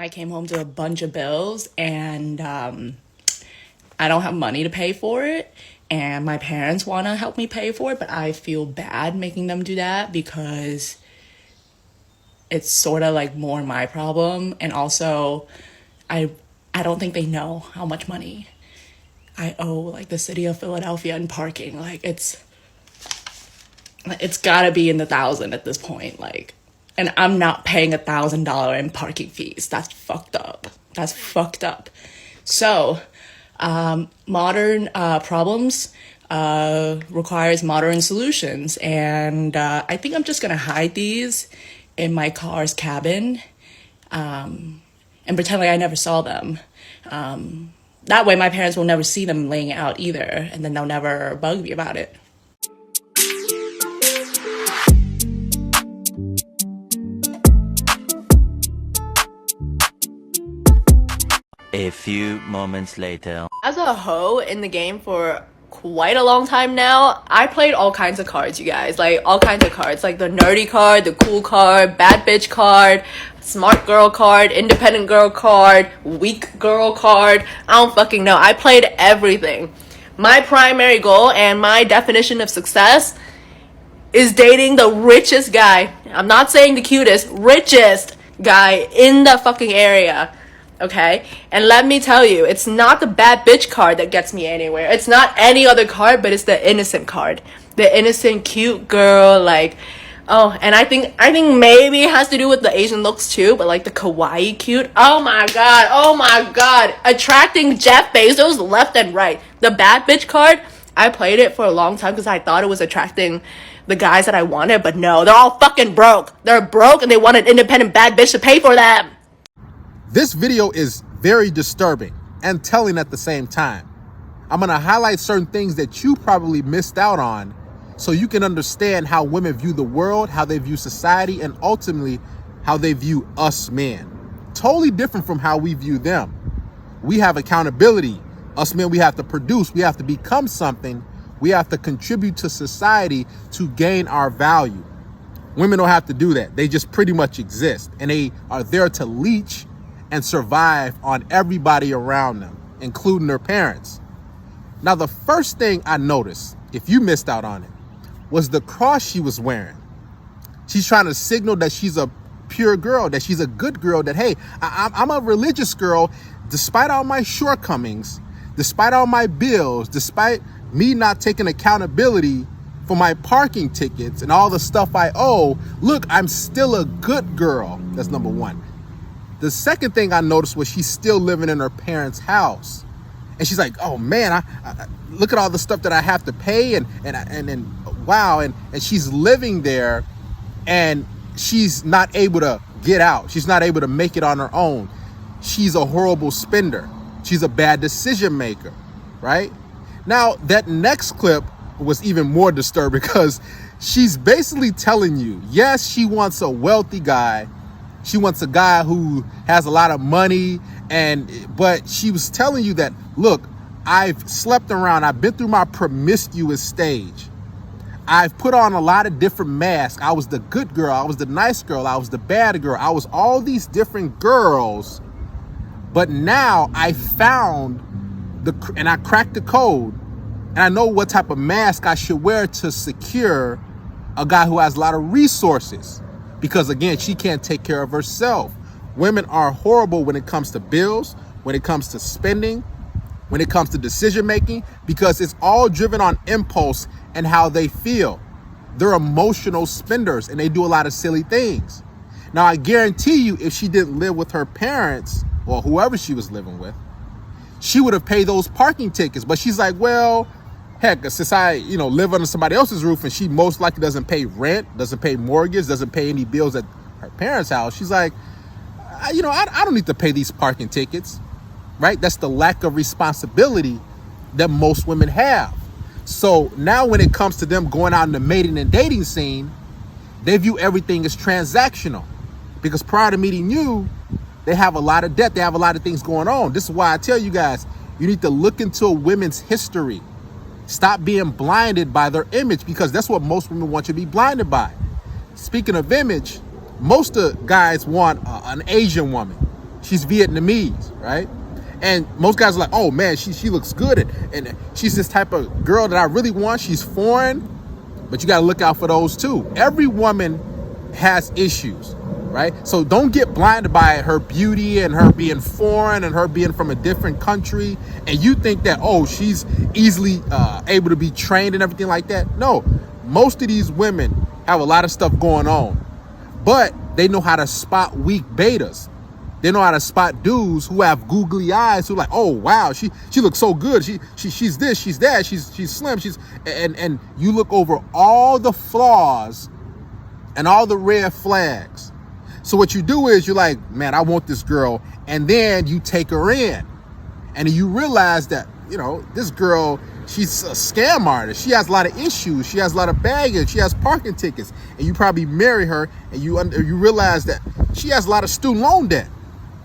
I came home to a bunch of bills and I don't have money to pay for it. And my parents want to help me pay for it, but I feel bad making them do that because it's sort of like more my problem. And also, I I don't think they know how much money I owe like the city of Philadelphia in parking. Like it's gotta be in the thousand at this point. Like, and I'm not paying $1,000 in parking fees. That's fucked up. That's fucked up. So, modern problems requires modern solutions, and I think I'm just gonna hide these in my car's cabin, and pretend like I never saw them. That way, my parents will never see them laying out either, and then they'll never bug me about it. A few moments later. As a hoe in the game for quite a long time now, I played all kinds of cards, you guys. Like, all kinds of cards. Like the nerdy card, the cool card, bad bitch card, smart girl card, independent girl card, weak girl card. I don't fucking know. I played everything. My primary goal and my definition of success is dating the richest guy. I'm not saying the cutest, richest guy in the fucking area. Okay? And let me tell you, it's not the bad bitch card that gets me anywhere. It's not any other card, but it's the innocent card. The innocent, cute girl, like, oh, and I think maybe it has to do with the Asian looks too, but like the kawaii cute. Oh my god. Attracting Jeff Bezos left and right. The bad bitch card, I played it for a long time because I thought it was attracting the guys that I wanted, but no, they're all fucking broke. They're broke and they want an independent bad bitch to pay for them. This video is very disturbing and telling at the same time. I'm going to highlight certain things that you probably missed out on so you can understand how women view the world, how they view society, and ultimately how they view us men. Totally different from how we view them. We have accountability. Us men, we have to produce. We have to become something. We have to contribute to society to gain our value. Women don't have to do that. They just pretty much exist, and they are there to leech and survive on everybody around them, including their parents. Now, the first thing I noticed, if you missed out on it, was the cross she was wearing. She's trying to signal that she's a pure girl, that she's a good girl, that, hey, I'm a religious girl, despite all my shortcomings, despite all my bills, despite me not taking accountability for my parking tickets and all the stuff I owe. Look, I'm still a good girl. That's number one. The second thing I noticed was she's still living in her parents' house. And she's like, oh man, I look at all the stuff that I have to pay and wow. And she's living there and she's not able to get out. She's not able to make it on her own. She's a horrible spender. She's a bad decision maker, right? Now, that next clip was even more disturbing because she's basically telling you, yes, she wants a wealthy guy. She wants a guy who has a lot of money, but she was telling you that, look, I've slept around. I've been through my promiscuous stage. I've put on a lot of different masks. I was the good girl. I was the nice girl. I was the bad girl. I was all these different girls. But now I found and I cracked the code, and I know what type of mask I should wear to secure a guy who has a lot of resources. Because again, she can't take care of herself. Women are horrible when it comes to bills, when it comes to spending, when it comes to decision making, because it's all driven on impulse and how they feel. They're emotional spenders and they do a lot of silly things. Now, I guarantee you, if she didn't live with her parents or whoever she was living with, she would have paid those parking tickets. But she's like, well, heck, since I, live under somebody else's roof and she most likely doesn't pay rent, doesn't pay mortgage, doesn't pay any bills at her parents' house, she's like, I don't need to pay these parking tickets, right? That's the lack of responsibility that most women have. So now when it comes to them going out in the mating and dating scene, they view everything as transactional because prior to meeting you, they have a lot of debt. They have a lot of things going on. This is why I tell you guys, you need to look into a women's history. Stop being blinded by their image because that's what most women want you to be blinded by. Speaking of image, most of guys want an Asian woman, She's Vietnamese, right? And most guys are like, oh man, she looks good, and she's this type of girl that I really want. She's foreign, but you got to look out for those too. Every woman has issues, right? So don't get blinded by her beauty and her being foreign and her being from a different country, and you think that, oh, she's easily able to be trained and everything like that. No, most of these women have a lot of stuff going on, but they know how to spot weak betas. They know how to spot dudes who have googly eyes, who like, oh wow, she looks so good. She's this, she's that, she's slim, and you look over all the flaws and all the red flags. So what you do is you're like, man, I want this girl, and then you take her in, and you realize that, you know, this girl, she's a scam artist. She has a lot of issues. She has a lot of baggage. She has parking tickets, and you probably marry her, and you realize that she has a lot of student loan debt.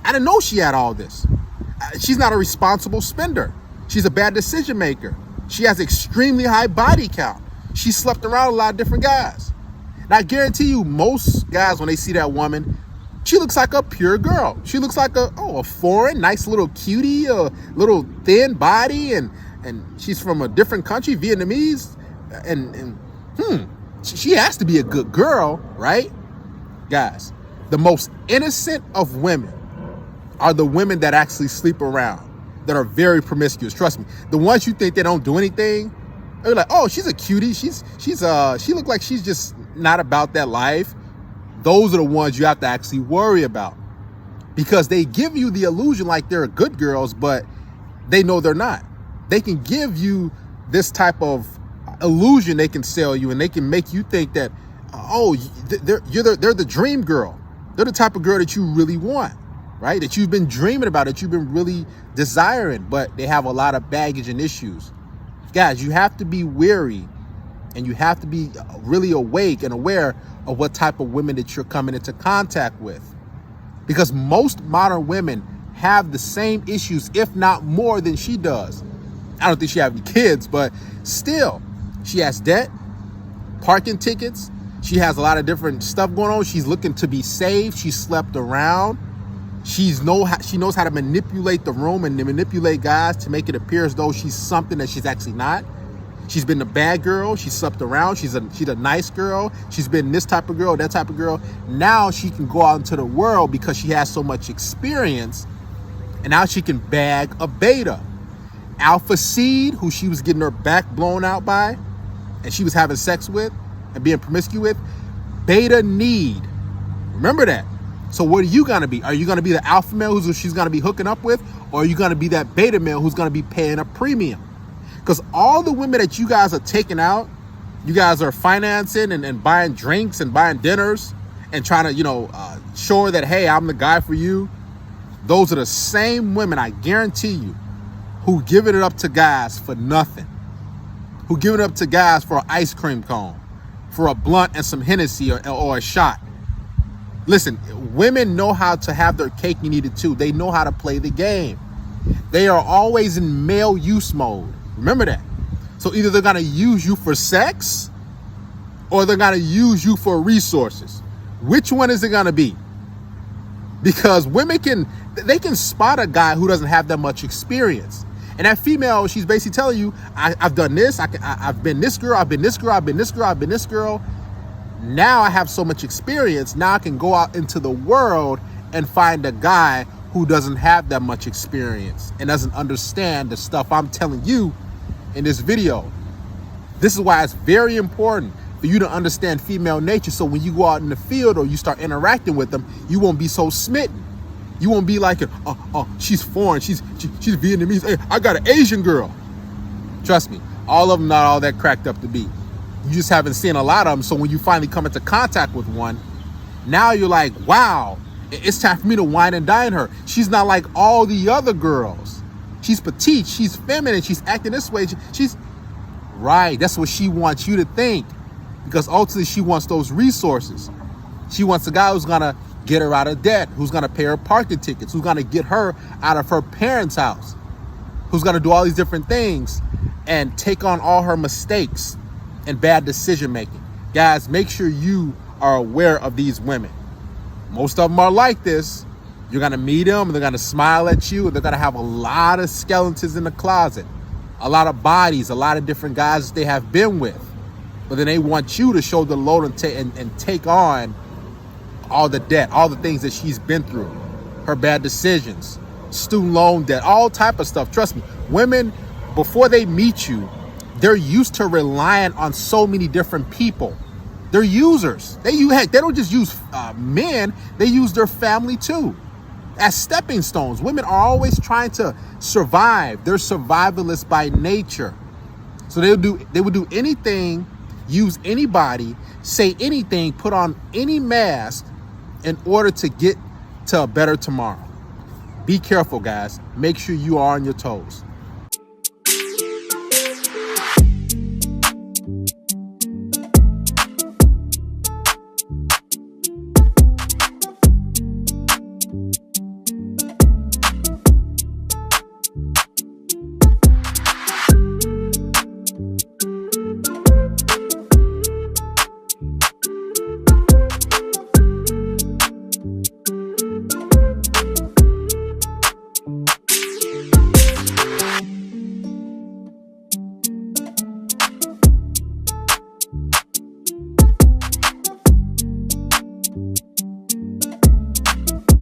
I didn't know she had all this. She's not a responsible spender. She's a bad decision maker. She has extremely high body count. She slept around a lot of different guys. And I guarantee you, most guys, when they see that woman, she looks like a pure girl. She looks like a foreign, nice little cutie, a little thin body, and she's from a different country, Vietnamese, and she has to be a good girl, right? Guys, the most innocent of women are the women that actually sleep around, that are very promiscuous. Trust me. The ones you think they don't do anything, they're like, oh, she's a cutie. She look like she's just not about that life. Those are the ones you have to actually worry about, because they give you the illusion like they're good girls, but they know they're not. They can give you this type of illusion. They can sell you, and they can make you think that, oh, they're the dream girl. They're the type of girl that you really want, right? That you've been dreaming about, that you've been really desiring, but they have a lot of baggage and issues. Guys, you have to be wary, and you have to be really awake and aware of what type of women that you're coming into contact with. Because most modern women have the same issues, if not more than she does. I don't think she has any kids, but still, she has debt, parking tickets. She has a lot of different stuff going on. She's looking to be saved. She slept around. She knows how to manipulate the room and to manipulate guys to make it appear as though she's something that she's actually not. She's been a bad girl. She slept around. She's a nice girl. She's been this type of girl, that type of girl. Now she can go out into the world because she has so much experience, and now she can bag a beta. Alpha Seed, who she was getting her back blown out by, and she was having sex with and being promiscuous with, beta need. Remember that. So what are you going to be? Are you going to be the alpha male who she's going to be hooking up with? Or are you going to be that beta male who's going to be paying a premium? Because all the women that you guys are taking out, you guys are financing and buying drinks and buying dinners and trying to, show her that, hey, I'm the guy for you. Those are the same women, I guarantee you, who give it up to guys for nothing. Who give it up to guys for an ice cream cone, for a blunt and some Hennessy or a shot. Listen, women know how to have their cake and eat it too. They know how to play the game. They are always in male use mode. Remember that. So either they're going to use you for sex or they're going to use you for resources. Which one is it going to be? Because women can spot a guy who doesn't have that much experience. And that female, she's basically telling you, I've done this. I've been this girl. I've been this girl. I've been this girl. I've been this girl. Now I have so much experience. Now I can go out into the world and find a guy who doesn't have that much experience and doesn't understand the stuff I'm telling you in this video. This is why it's very important for you to understand female nature, so when you go out in the field or you start interacting with them, you won't be so smitten. You won't be like, she's foreign, she's Vietnamese. Hey, I got an Asian girl. Trust me, all of them not all that cracked up to be. You just haven't seen a lot of them. So when you finally come into contact with one, now you're like, wow, it's time for me to wine and dine her. She's not like all the other girls. She's petite, she's feminine, she's acting this way. She's right. That's what she wants you to think, because ultimately she wants those resources. She wants a guy who's gonna get her out of debt, who's gonna pay her parking tickets, who's gonna get her out of her parents' house, who's gonna do all these different things and take on all her mistakes and bad decision making. Guys, make sure you are aware of these women. Most of them are like this. You're gonna meet them, and they're gonna smile at you, and they're gonna have a lot of skeletons in the closet, a lot of bodies, a lot of different guys that they have been with. But then they want you to shoulder the load and take on all the debt, all the things that she's been through, her bad decisions, student loan debt, all type of stuff. Trust me, women, before they meet you, they're used to relying on so many different people. They're users. They don't just use men, they use their family too as stepping stones. Women are always trying to survive. They're survivalists by nature. So they would do anything, use anybody, say anything, put on any mask in order to get to a better tomorrow. Be careful, guys. Make sure you are on your toes.